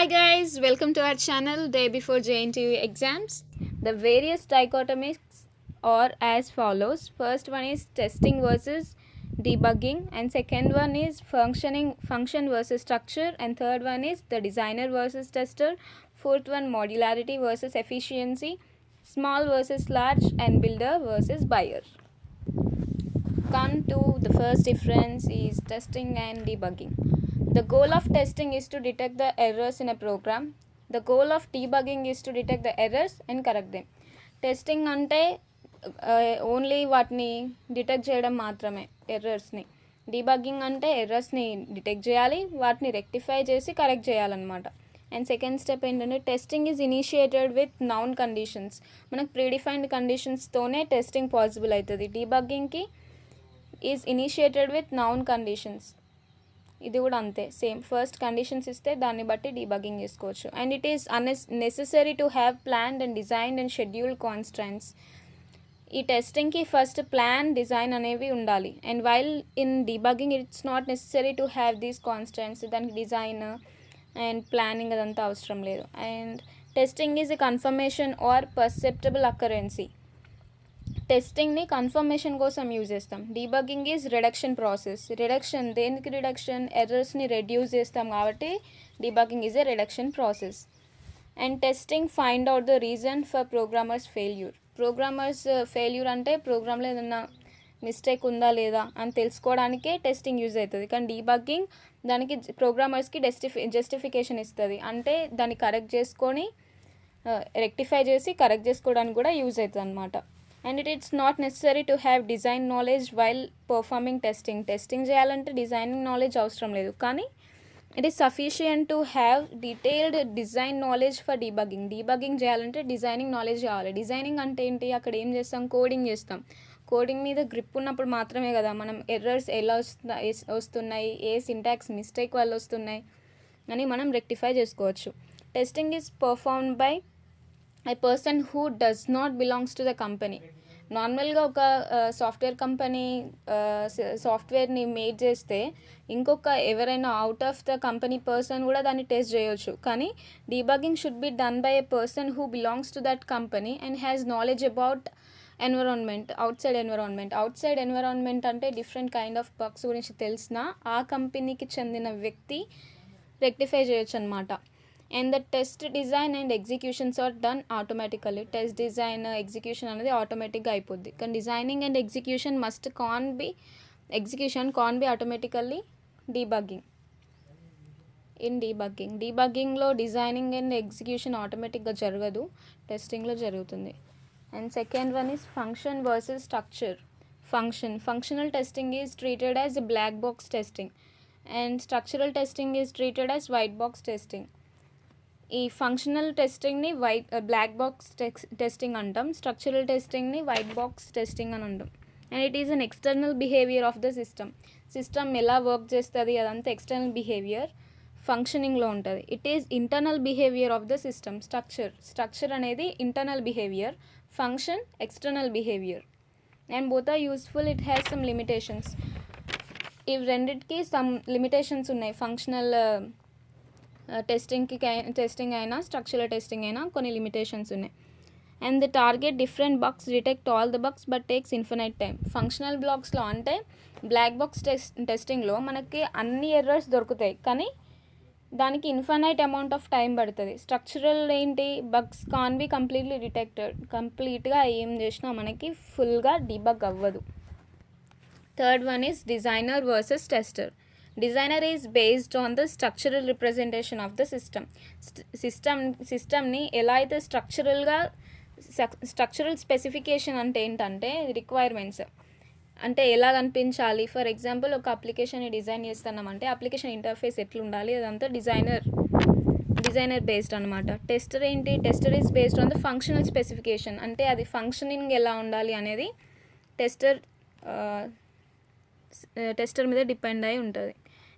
Hi guys, welcome to our channel day before JNTU exams. The various dichotomies are as follows. First one is testing versus debugging, and second one is function versus structure, and third one is the designer versus tester, fourth one modularity versus efficiency, small versus large, and builder versus buyer. Come to the first difference is testing and debugging. The goal of testing is to detect the errors in a program. The goal of debugging is to detect the errors and correct them. Testing అంటే only వాటిని detect చేయడం మాత్రమే, ఎర్రర్స్ని. Debugging అంటే ఎర్రర్స్ని detect చేయాలి, వాటిని rectify చేసి correct చేయాలన్నమాట. And second step ఏంటంటే testing is initiated with known conditions. మనకు ప్రీడిఫైన్డ్ కండిషన్స్తోనే టెస్టింగ్ పాసిబుల్ అవుతుంది. డీబగ్గింగ్కి is initiated with known conditions. ఇది కూడా అంతే, సేమ్. ఫస్ట్ కండిషన్స్ ఇస్తే దాన్ని బట్టి డీబగ్గింగ్ చేసుకోవచ్చు. And it is necessary to have planned and designed and scheduled constants. ఈ టెస్టింగ్కి ఫస్ట్ ప్లాన్, డిజైన్ అనేవి ఉండాలి. And while in debugging it's not necessary to have these constants. దానికి డిజైన్ అండ్ ప్లానింగ్ అదంతా అవసరం లేదు. And testing is a confirmation or perceptible occurrence. టెస్టింగ్ని confirmation కోసం యూజ్ చేస్తాం. Debugging is reduction process. Reduction దేనికి రిడక్షన్? ఎర్రర్స్ని రెడ్యూస్ చేస్తాం కాబట్టి debugging is a reduction process. And testing find out the reason for programmers failure. Programmers failure అంటే ప్రోగ్రామ్లో ఏదన్నా మిస్టేక్ ఉందా లేదా అని తెలుసుకోవడానికే టెస్టింగ్ యూజ్ అవుతుంది. కానీ డీబగ్గింగ్ దానికి ప్రోగ్రామర్స్కి జస్టిఫికేషన్ ఇస్తుంది. అంటే దాన్ని కరెక్ట్ చేసుకొని రెక్టిఫై చేసి కరెక్ట్ చేసుకోవడానికి కూడా యూజ్ అవుతుంది అనమాట. And it's not necessary to have design knowledge while performing testing. Testing చేయాలంటే డిజైనింగ్ నాలెడ్జ్ అవసరం లేదు, కానీ it is sufficient to have detailed design knowledge for debugging. Debugging చేయాలంటే డిజైనింగ్ నాలెడ్జ్ కావాలి. డిజైనింగ్ అంటే ఏంటి? అక్కడ ఏం చేస్తాం? కోడింగ్ చేస్తాం. కోడింగ్ మీద గ్రిప్ ఉన్నప్పుడు మాత్రమే కదా మనం ఎర్రర్స్ ఎలా వస్తున్నాయి, ఏ సింటాక్స్ మిస్టేక్ వల్ల వస్తున్నాయి అని మనం రెక్టిఫై చేసుకోవచ్చు. Testing is performed by a person who does not belongs to the company. నార్మల్గా ఒక సాఫ్ట్వేర్ కంపెనీ సాఫ్ట్వేర్ని మేడ్ చేస్తే ఇంకొక ఎవరైనా out of the company person కూడా దాన్ని టెస్ట్ చేయొచ్చు. కానీ debugging should be done by a person who belongs to that company and has knowledge about environment, outside environment. Outside environment అంటే డిఫరెంట్ కైండ్ ఆఫ్ బగ్స్ గురించి తెలిసిన ఆ కంపెనీకి చెందిన వ్యక్తి రెక్టిఫై చేయొచ్చు అనమాట. And the test design and executions are done automatically. Test design execution అనేది ఆటోమేటిక్గా అయిపోద్ది. కానీ designing and execution can B automatically debugging. డీబగ్గింగ్లో డిజైనింగ్ అండ్ ఎగ్జిక్యూషన్ ఆటోమేటిక్గా జరగదు, టెస్టింగ్లో జరుగుతుంది. And second one is function versus structure. Functional testing is treated as black box testing and structural testing is treated as white box testing. ఈ functional టెస్టింగ్ని black box testing అంటాం, structural టెస్టింగ్ని white box testing అని అంటాం. And it is an external behaviour of the system ఎలా work చేస్తుంది అదంతా external behaviour ఫంక్షనింగ్లో ఉంటుంది. It is internal behaviour of the system. Structure అనేది internal behaviour, function external behaviour. And both are useful. It has some limitations. ఇవి రెండింటికి some limitations ఉన్నాయి. Functional testing అయినా స్ట్రక్చరల్ టెస్టింగ్ అయినా కొన్ని లిమిటేషన్స్ ఉన్నాయి. And the target different bugs, detect all the bugs but takes infinite time. Functional బ్లాక్స్లో అంటే black box టెస్టింగ్లో మనకి అన్ని ఎర్రర్స్ దొరుకుతాయి, కానీ దానికి ఇన్ఫినైట్ అమౌంట్ ఆఫ్ టైం పడుతుంది. స్ట్రక్చరల్ ఏంటి? Bugs can be completely detected. కంప్లీట్గా ఏం చేసినా మనకి ఫుల్గా డీబగ్ అవ్వదు. Third one is designer versus tester. Designer is based on the structural representation of the సిస్టమ్ని ఎలా అయితే స్ట్రక్చరల్ స్పెసిఫికేషన్ అంటే ఏంటంటే రిక్వైర్మెంట్స్ అంటే ఎలా కనిపించాలి. ఫర్ ఎగ్జాంపుల్ ఒక అప్లికేషన్ డిజైన్ చేస్తున్నామంటే అప్లికేషన్ ఇంటర్ఫేస్ ఎట్లా ఉండాలి అదంతా డిజైనర్ బేస్డ్ అనమాట. టెస్టర్ ఏంటి? Tester is based on the functional specification. అంటే అది ఫంక్షనింగ్ ఎలా ఉండాలి అనేది టెస్టర్ మీద డిపెండ్ అయి ఉంటుంది.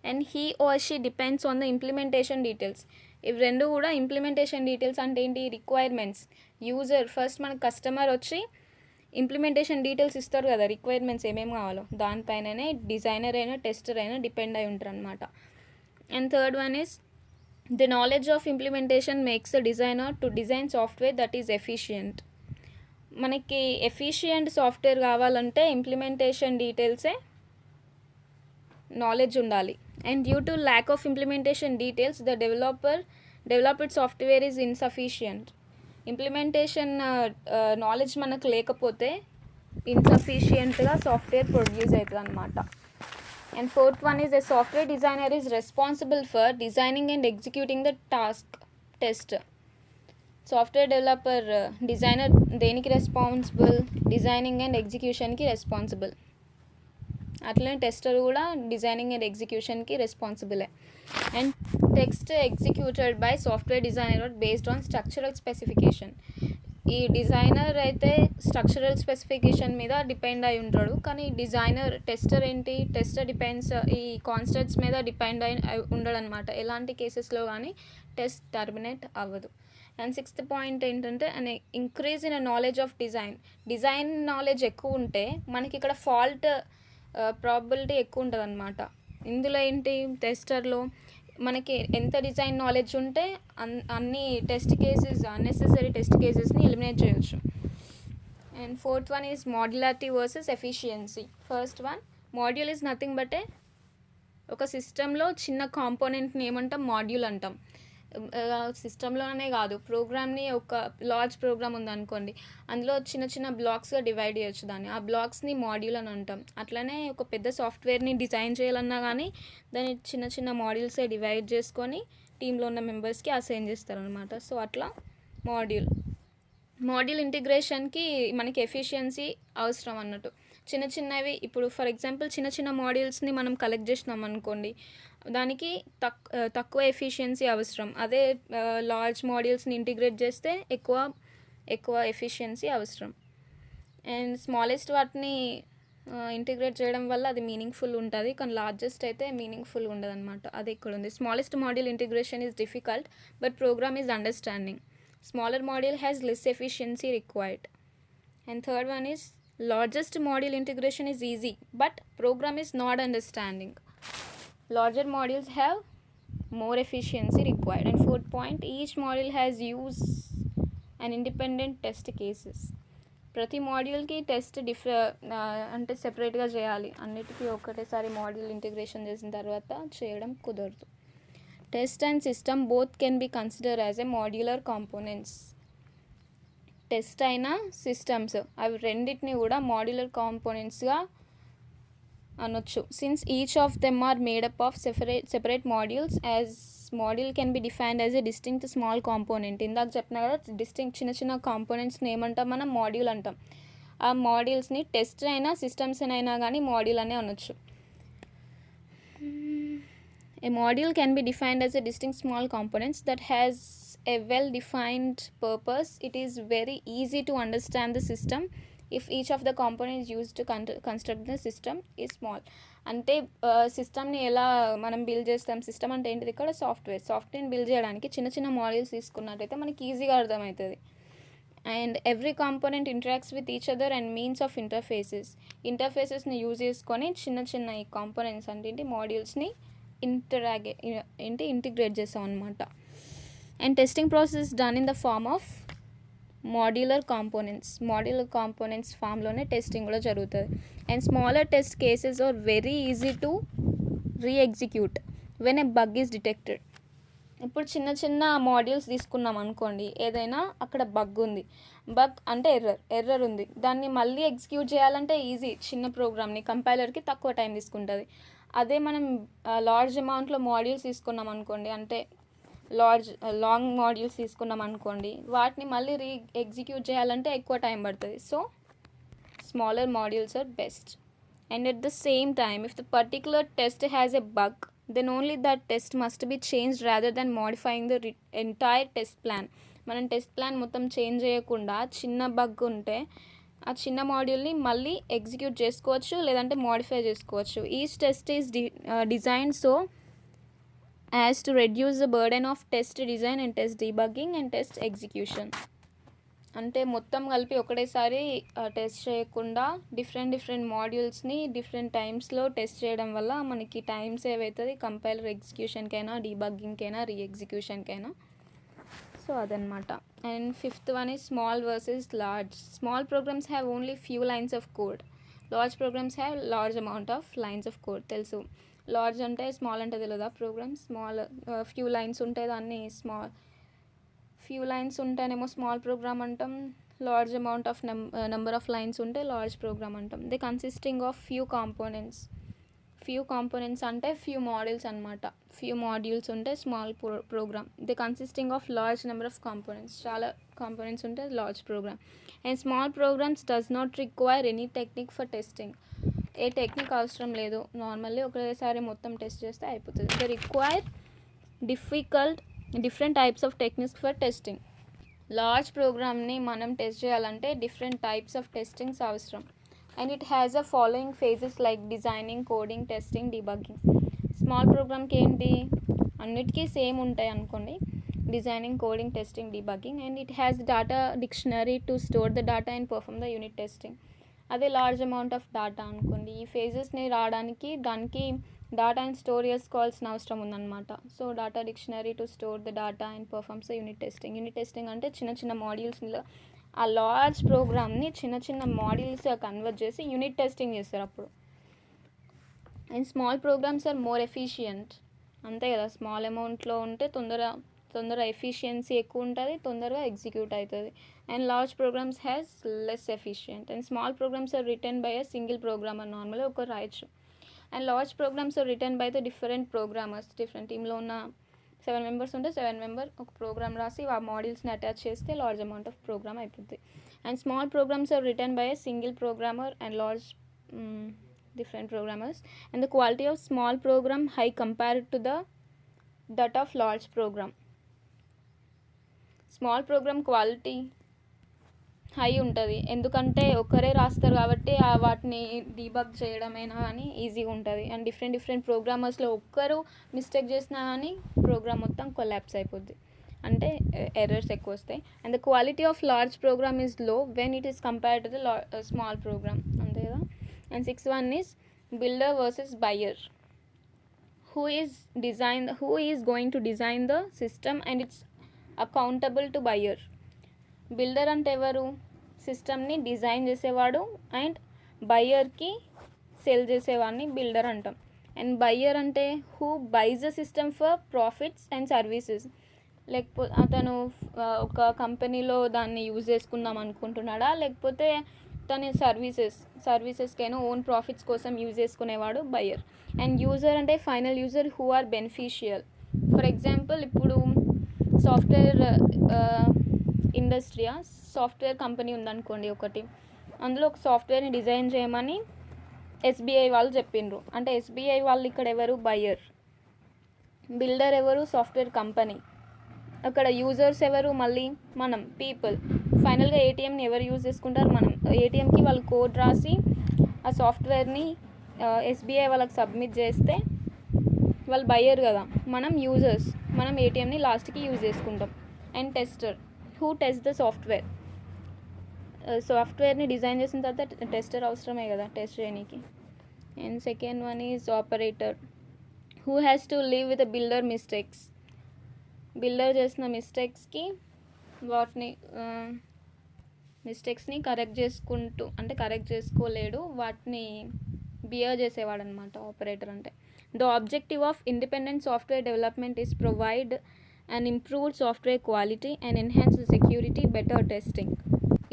And he or she depends on the implementation details. ఇవి రెండు కూడా ఇంప్లిమెంటేషన్ డీటెయిల్స్ అంటే ఏంటి? రిక్వైర్మెంట్స్. యూజర్ ఫస్ట్ మనకు కస్టమర్ వచ్చి ఇంప్లిమెంటేషన్ డీటెయిల్స్ ఇస్తారు కదా, రిక్వైర్మెంట్స్ ఏమేమి కావాలో దానిపైననే డిజైనర్ అయినా టెస్టర్ అయినా డిపెండ్ అయి ఉంటారు అనమాట. And third one is The knowledge of implementation makes a designer to design software that is efficient. మనకి ఎఫిషియంట్ సాఫ్ట్వేర్ కావాలంటే ఇంప్లిమెంటేషన్ డీటెయిల్సే నాలెడ్జ్ ఉండాలి. And due to lack of implementation details the developed software is insufficient. Implementation knowledge మనకు లేకపోతే ఇన్సఫిషియంట్గా software produce అవుతుంది అనమాట. And fourth one is a software designer is responsible for designing and executing the task test. Software developer designer దేనికి responsible, designing and ఎగ్జిక్యూషన్కి responsible. అట్లనే tester కూడా designing and ఎగ్జిక్యూషన్కి రెస్పాన్సిబులే. And text executed by software designer based on structural specification. ఈ designer అయితే structural specification మీద depend అయి ఉంటాడు, కానీ డిజైనర్ టెస్టర్ ఏంటి, టెస్టర్ డిపెండ్స్ ఈ కాన్స్టెంట్స్ మీద డిపెండ్ అయి ఉండడు అనమాట. ఎలాంటి కేసెస్లో కానీ టెస్ట్ టర్మినేట్ అవ్వదు. అండ్ సిక్స్త్ పాయింట్ ఏంటంటే అనే increase in knowledge of design knowledge ఎక్కువ ఉంటే మనకి ఇక్కడ ఫాల్ట్ ప్రాబిలిటీ ఎక్కువ ఉంటుంది అనమాట. ఇందులో ఏంటి, టెస్టర్లో మనకి ఎంత డిజైన్ నాలెడ్జ్ ఉంటే అన్ని అన్నెసెసరీ టెస్ట్ కేసెస్ని ఎలిమినేట్ చేయొచ్చు. And fourth one is modularity versus efficiency. First one, module is nothing but ఒక సిస్టంలో చిన్న కాంపోనెంట్ని ఏమంటాం, మాడ్యూల్ అంటాం. సిస్టంలోనే కాదు, ప్రోగ్రామ్ని ఒక లార్జ్ ప్రోగ్రామ్ ఉందనుకోండి, అందులో చిన్న చిన్న బ్లాక్స్గా డివైడ్ చేయొచ్చు దాన్ని. ఆ బ్లాక్స్ని మాడ్యూల్ అని అంటాం. అట్లనే ఒక పెద్ద సాఫ్ట్వేర్ని డిజైన్ చేయాలన్నా కానీ దాన్ని చిన్న చిన్న మాడ్యూల్సే డివైడ్ చేసుకొని టీంలో ఉన్న మెంబర్స్కి అసైన్ చేస్తారనమాట. సో అట్లా మాడ్యూల్ ఇంటిగ్రేషన్కి మనకి ఎఫిషియన్సీ అవసరం అన్నట్టు. చిన్న చిన్నవి ఇప్పుడు ఫర్ ఎగ్జాంపుల్ చిన్న చిన్న మాడ్యూల్స్ని మనం కలెక్ట్ చేసినాం అనుకోండి, దానికి తక్కువ ఎఫిషియన్సీ అవసరం. అదే లార్జ్ మాడ్యూల్స్ని ఇంటిగ్రేట్ చేస్తే ఎక్కువ ఎఫిషియన్సీ అవసరం. అండ్ స్మాలెస్ట్ వాటిని ఇంటిగ్రేట్ చేయడం వల్ల అది మీనింగ్ఫుల్ ఉంటుంది, కానీ లార్జెస్ట్ అయితే మీనింగ్ఫుల్ ఉండదు అనమాట. అది ఇక్కడ ఉంది. Smallest module integration is difficult but program is understanding. Smaller module has less efficiency required. And third one is largest module integration is easy but program is not understanding. Larger modules have more efficiency required. And fourth point, each module has use an independent test cases. ప్రతి మాడ్యూల్కి test అంటే సెపరేట్గా చేయాలి. అన్నిటికీ ఒకటేసారి module integration చేసిన తర్వాత చేయడం కుదరదు. Test and system both can be consider as a modular components. Test అయినా సిస్టమ్స్ అవి రెండింటిని కూడా మాడ్యులర్ కాంపోనెంట్స్గా అనొచ్చు. Since each of them are made up of separate modules as module can be defined as a distinct small component. ఇందాక చెప్పిన కదా, distinct చిన్న చిన్న కాంపోనెంట్స్ని ఏమంటాం మనం, మాడ్యూల్ అంటాం. ఆ మాడ్యూల్స్ని టెస్ట్ అయినా సిస్టమ్స్ అయినా కానీ మాడ్యూల్ అనే అనొచ్చు. A module can be defined as a distinct small components that has a well-defined purpose. It is very easy to understand the system if each of the components used to construct the system is small. అంటే సిస్టమ్ని ఎలా మనం build చేస్తాం, system అంటే ఏంటిది, ఇక్కడ సాఫ్ట్వేర్ని build చేయడానికి చిన్న చిన్న మాడ్యూల్స్ తీసుకున్నట్టయితే మనకి ఈజీగా అర్థమవుతుంది. And every component interacts with each other and means of ఇంటర్ఫేసెస్ని యూజ్ చేసుకొని చిన్న చిన్న ఈ కాంపోనెంట్స్ అంటే మాడ్యూల్స్ని ఇంటిగ్రేట్ చేస్తాం అనమాట. And testing process done in the form of modular components ఫామ్లోనే టెస్టింగ్ కూడా జరుగుతుంది. And smaller test cases are very easy to re-execute when a bug is detected. ఇప్పుడు చిన్న చిన్న మాడ్యూల్స్ తీసుకున్నాం అనుకోండి, ఏదైనా అక్కడ బగ్ అంటే ఎర్రర్ ఉంది, దాన్ని మళ్ళీ ఎగ్జిక్యూట్ చేయాలంటే ఈజీ. చిన్న ప్రోగ్రామ్ని కంపైలర్కి తక్కువ టైం తీసుకుంటుంది. అదే మనం లార్జ్ అమౌంట్లో మాడ్యూల్స్ తీసుకున్నాం అనుకోండి, అంటే లాంగ్ మాడ్యూల్స్ తీసుకున్నాం అనుకోండి, వాటిని మళ్ళీ ఎగ్జిక్యూట్ చేయాలంటే ఎక్కువ టైం పడుతుంది. So smaller modules are best. And at the same time if the particular test has a bug then only that test must be changed rather than modifying the entire test plan. మనం test plan మొత్తం change చేయకుండా చిన్న bug ఉంటే ఆ చిన్న మాడ్యూల్ని మళ్ళీ execute చేసుకోవచ్చు, లేదంటే మోడిఫై చేసుకోవచ్చు. Each test is designed so as to reduce the burden of test design and test debugging and test execution. అంటే మొత్తం కలిపి ఒకటేసారి టెస్ట్ చేయకుండా డిఫరెంట్ మాడ్యూల్స్ని డిఫరెంట్ టైమ్స్లో టెస్ట్ చేయడం వల్ల మనకి టైం సేవ్ అవుతుంది కంపైలర్ ఎగ్జిక్యూషన్కైనా డీబగ్గింగ్కైనా రీఎగ్జిక్యూషన్కైనా. సో అదనమాట. And fifth one is small versus large. Small programs have only few lines of code, large programs have large amount of lines of code. తెలుసు, లార్జ్ అంటే స్మాల్ అంటే తెలియదా? ప్రోగ్రామ్ స్మాల్ ఫ్యూ లైన్స్ ఉంటాయి, దాన్ని small few lines ఉంటేనేమో small program అంటాం, large amount of number of lines ఉంటే large program అంటాం. They consisting of few components. Few components అంటే ఫ్యూ మాడ్యూల్స్ అనమాట. ఫ్యూ మాడ్యూల్స్ ఉంటే small program. They consisting of large number of components. చాలా components ఉంటే large program. And small programs does not require any technique for testing. ఏ technique అవసరం లేదు, normally ఒకసారి మొత్తం టెస్ట్ చేస్తే అయిపోతుంది. They require different types of techniques for testing. Large ప్రోగ్రామ్ని మనం టెస్ట్ చేయాలంటే డిఫరెంట్ టైప్స్ ఆఫ్ టెస్టింగ్స్ అవసరం. And it has a following phases like designing, coding, testing, debugging. Small ప్రోగ్రామ్కి ఏంటి, అన్నిటికీ సేమ్ ఉంటాయి అనుకోండి, designing, coding, testing, debugging. And it has data dictionary to store the data and perform the unit testing. అదే large amount of data అనుకోండి, ఈ ఫేజెస్ని రావడానికి దానికి డేటాని స్టోర్ చేసుకోవాల్సిన అవసరం ఉందన్నమాట. So data dictionary to store the data and performs the unit testing. Unit testing అంటే చిన్న మాడ్యూల్స్లో ఆ లార్జ్ ప్రోగ్రామ్ని చిన్న మాడ్యూల్స్గా కన్వర్ట్ చేసి యూనిట్ టెస్టింగ్ చేస్తారు అప్పుడు. And small programs are more efficient. అంతే కదా, స్మాల్ అమౌంట్లో ఉంటే తొందర ఎఫిషియన్సీ ఎక్కువ ఉంటుంది, తొందరగా ఎగ్జిక్యూట్ అవుతుంది. And large programs has less efficient. And small programs are written by a single programmer, నార్మల్గా ఒక రాయొచ్చు. And large programs are written by the different programmers. Different టీంలో ఉన్న 7 మెంబర్స్ ఉంటే 7 మెంబర్ ఒక ప్రోగ్రామ్ రాసి ఆ మాడ్యూల్స్ని అటాచ్ చేస్తే లార్జ్ అమౌంట్ ఆఫ్ ప్రోగ్రామ్ అయిపోతుంది. And small programs are written by a single programmer and large different programmers. And the quality of small program high compared to that of large program. Small program quality high ఉంటుంది, ఎందుకంటే ఒకరే రాస్తారు కాబట్టి వాటిని debug చేయడమైనా కానీ ఈజీగా ఉంటుంది. And different ప్రోగ్రామర్స్లో ఒక్కరు మిస్టేక్ చేసినా కానీ ప్రోగ్రామ్ మొత్తం కొలాప్స్ అయిపోద్ది, అంటే ఎర్రర్స్ ఎక్కువ వస్తాయి. And the quality of large program is low when it is compared to the small program, అంతే కదా. And sixth one is builder versus buyer. Who is going to design the system and it's accountable to buyer. Builder అంటే ఎవరు, సిస్టమ్ని design చేసేవాడు. And బయ్యర్కి cell చేసేవాడిని builder అంటాం. And buyer అంటే who buys the system for profits and services. లేకపోతే అతను ఒక కంపెనీలో దాన్ని యూజ్ చేసుకుందాం అనుకుంటున్నాడా, లేకపోతే తన సర్వీసెస్కైనా ఓన్ ప్రాఫిట్స్ కోసం యూజ్ చేసుకునేవాడు బయ్యర్. అండ్ యూజర్ అంటే final user who are beneficial. For example ఇప్పుడు సాఫ్ట్వేర్ ఇండస్ట్రీ, సాఫ్ట్వేర్ కంపెనీ ఉందనుకోండి ఒకటి, అందులో ఒక సాఫ్ట్వేర్ని డిజైన్ చేయమని ఎస్బీఐ వాళ్ళు చెప్పిండ్రు. అంటే ఎస్బీఐ వాళ్ళు ఇక్కడ ఎవరు, బయ్యర్. బిల్డర్ ఎవరు, సాఫ్ట్వేర్ కంపెనీ. అక్కడ యూజర్స్ ఎవరు, మళ్ళీ మనం పీపుల్. ఫైనల్గా ఏటీఎంని ఎవరు యూజ్ చేసుకుంటారు, మనం. ఏటీఎంకి వాళ్ళు కోడ్ రాసి ఆ సాఫ్ట్వేర్ని ఎస్బీఐ వాళ్ళకి సబ్మిట్ చేస్తే వాళ్ళు బయ్యర్ కదా, మనం యూజర్స్, మనం ఏటీఎంని లాస్ట్కి యూజ్ చేసుకుంటాం. And tester, who test the software. సాఫ్ట్వేర్ని డిజైన్ చేసిన తర్వాత టెస్టర్ అవసరమే కదా టెస్ట్ చేయడానికి. And second one is operator, who has to live with builder mistakes. Builder చేసిన మిస్టేక్స్ని కరెక్ట్ చేసుకుంటూ, అంటే కరెక్ట్ చేసుకోలేడు, వాటిని బియర్ చేసేవాడు అనమాట ఆపరేటర్ అంటే. The objective of independent software development is provide and improved software quality and enhance security, better testing.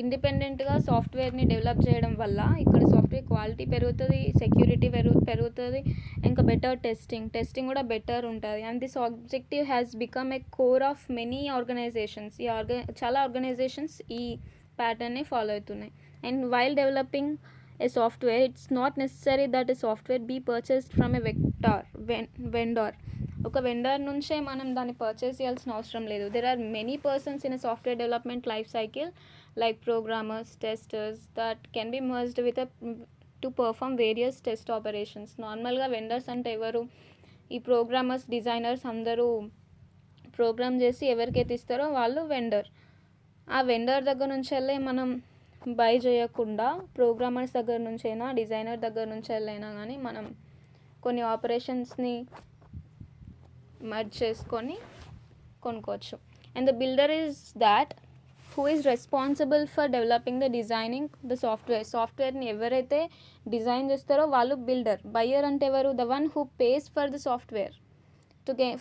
ఇండిపెండెంట్గా సాఫ్ట్వేర్ని develop చేయడం వల్ల ఇక్కడ సాఫ్ట్వేర్ క్వాలిటీ పెరుగుతుంది, సెక్యూరిటీ పెరుగుతుంది, ఇంకా బెటర్ టెస్టింగ్ కూడా బెటర్ ఉంటుంది. And this objective has become a core of many organizations. చాలా ఆర్గనైజేషన్స్ ఈ ప్యాటర్న్ని ఫాలో అవుతున్నాయి. And while developing a software, it's not necessary that a software be purchased from a vendor. ఒక vendor నుంచే మనం దాన్ని పర్చేస్ చేయాల్సిన అవసరం లేదు. There are many persons in a software development life cycle like programmers, testers that can be merged with to perform various test operations. నార్మల్గా vendors అంటే ఎవరు, ఈ ప్రోగ్రామర్స్, డిజైనర్స్ అందరూ ప్రోగ్రామ్ చేసి ఎవరికైతే ఇస్తారో వాళ్ళు వెండర్. ఆ వెండర్ దగ్గర నుంచి వెళ్ళి మనం బై చేయకుండా ప్రోగ్రామర్స్ దగ్గర నుంచి అయినా డిజైనర్ దగ్గర నుంచి వెళ్ళైనా కానీ మనం కొన్ని ఆపరేషన్స్ని మర్జ్ చేసుకొని కొనుక్కోవచ్చు. And the builder is that who is responsible for developing the designing the సాఫ్ట్వేర్ని ఎవరైతే డిజైన్ చేస్తారో వాళ్ళు బిల్డర్. బయ్యర్ అంటే ఎవరు? The one who pays for the software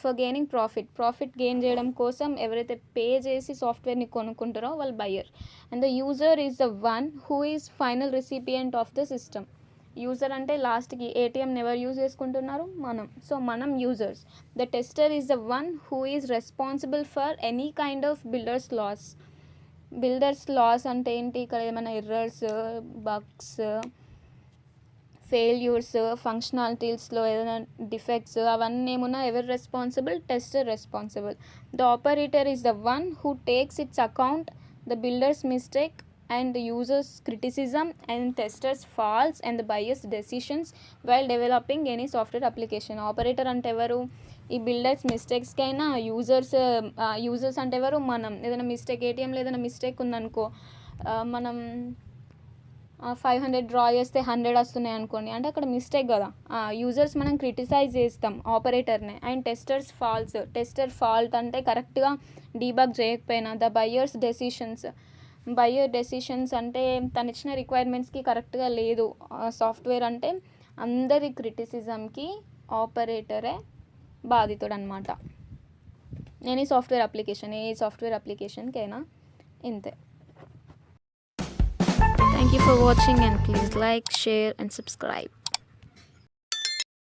for gaining profit gain చేయడం కోసం ఎవరైతే పే చేసి సాఫ్ట్వేర్ని కొనుక్కుంటారో వాళ్ళు buyer. And the user is the one who is final recipient of the system. User అంటే లాస్ట్కి ఏటీఎంని ఎవరు యూజ్ చేసుకుంటున్నారు? మనం. సో మనం users. The tester is the one who is responsible for any kind of builders loss అంటే ఏంటి? ఇక్కడ ఏమైనా ఎర్రర్స్, బగ్స్, ఫెయిల్యూర్స్, ఫంక్షనాలిటీస్లో ఏదైనా డిఫెక్ట్స్ అవన్నీ ఏమున్నా ఎవరు responsible? Tester responsible. The operator is the one who takes its account the builders mistake and users criticism and testers faults and the bias decisions while developing any software application. Operator అంటే ఎవరు? ఈ builders మిస్టేక్స్కైనా users అంటే ఎవరు? మనం. ఏదైనా mistake, ఏటీఎంలో ఏదైనా mistake ఉందనుకో, మనం 500 డ్రా చేస్తే 100 వస్తున్నాయి అనుకోండి, అంటే అక్కడ మిస్టేక్ కదా. యూజర్స్ మనం క్రిటిసైజ్ చేస్తాం ఆపరేటర్ని. అండ్ టెస్టర్ ఫాల్ట్ అంటే కరెక్ట్గా డీబగ్ చేయకపోయినా. ద బయ్యర్ డెసిషన్స్ అంటే తను ఇచ్చిన రిక్వైర్మెంట్స్కి కరెక్ట్గా లేదు సాఫ్ట్వేర్ అంటే అందరి క్రిటిసిజంకి ఆపరేటరే బాధితుడు అనమాట. ఏ సాఫ్ట్వేర్ అప్లికేషన్కైనా ఇంతే. Thank you for watching and please like, share and subscribe.